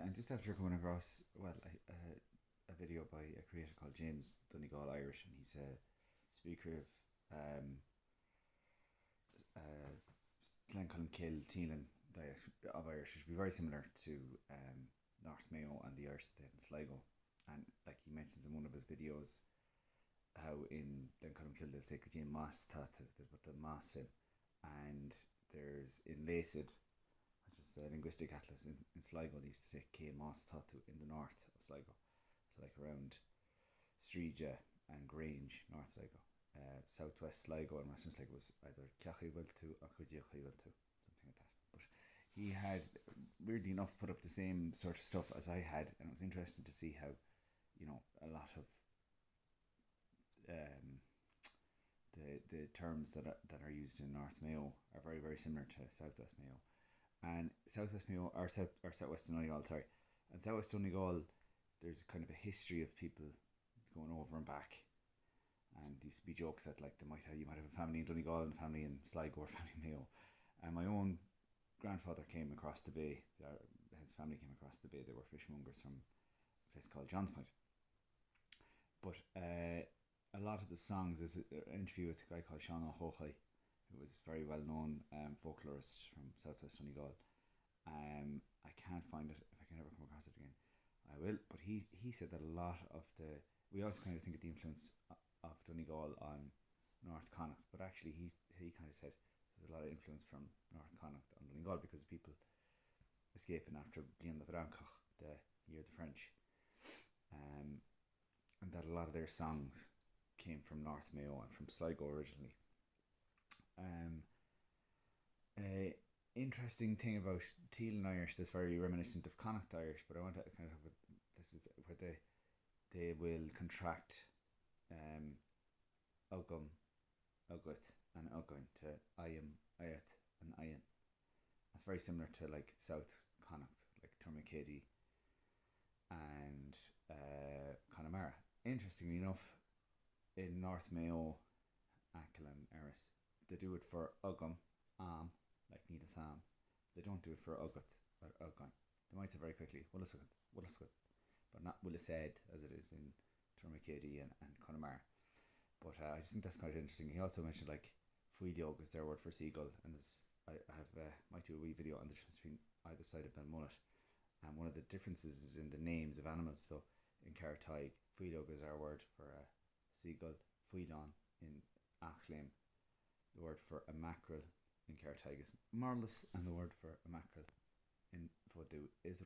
and just after coming across, a video by a creator called James Donegal Irish, and he's a speaker uh, Glencullen Teelan dialect of Irish, which would be very similar to North Mayo and the Irish that they had in Sligo. And like he mentions in one of his videos, how in Glencullen they'll say Kajin Mas Tata, they put the Mas in, and there's in Lacid, which is the linguistic atlas in Sligo, they used to say K Mas Tatu in the north of Sligo, so like around Streeja and Grange, North Sligo. Southwest Sligo and Western Sligo was either Cachiwiltu or Cujiachiwiltu, something like that. But he had, weirdly enough, put up the same sort of stuff as I had, and it was interesting to see how, a lot of um, the terms that are used in North Mayo are very very similar to Southwest Mayo, and Southwest Mayo or Southwest Donegal, sorry, and Southwest Donegal. There's kind of a history of people going over and back, and there used to be jokes that like you might have a family in Donegal and a family in Sligo or a family in Mayo. And my own grandfather came across the bay. His family came across the bay. They were fishmongers from a place called John's Point. But a lot of the songs, there's an interview with a guy called Sean O'Hohai, who was very well known folklorist from Southwest Donegal. I can't find it. If I can ever come across it again, I will. But he said that a lot of we always kind of think of the influence of Donegal on North Connacht, but actually he kind of said there's a lot of influence from North Connacht on Donegal because of people escaping after being the Vrancoch, the year of the French, and that a lot of their songs came from North Mayo and from Sligo originally. Interesting thing about Teelan Irish that's very reminiscent of Connacht Irish, but I want to kind of have this is where they will contract Ugum, Ugut and Ugain to Ayam, Ayat and Ayan. That's very similar to like South Connacht, like Turmacady and Connemara. Interestingly enough, in North Mayo, Achill and Eris, they do it for Ugum, like Nita Sam. They don't do it for Ugut or Ugain. They might say very quickly, Willisgut, but not Willised as it is in Turmacady and Connemara. But I just think that's quite interesting. He also mentioned like Fuidiog is their word for seagull, and I have might do a wee video on the difference between either side of Belmullet. And one of the differences is in the names of animals. So in Cartaig, Fuidiog is our word for a seagull. Fuidon in Achlim, the word for a mackerel in Cartaig is marlus, and the word for a mackerel in Vodou is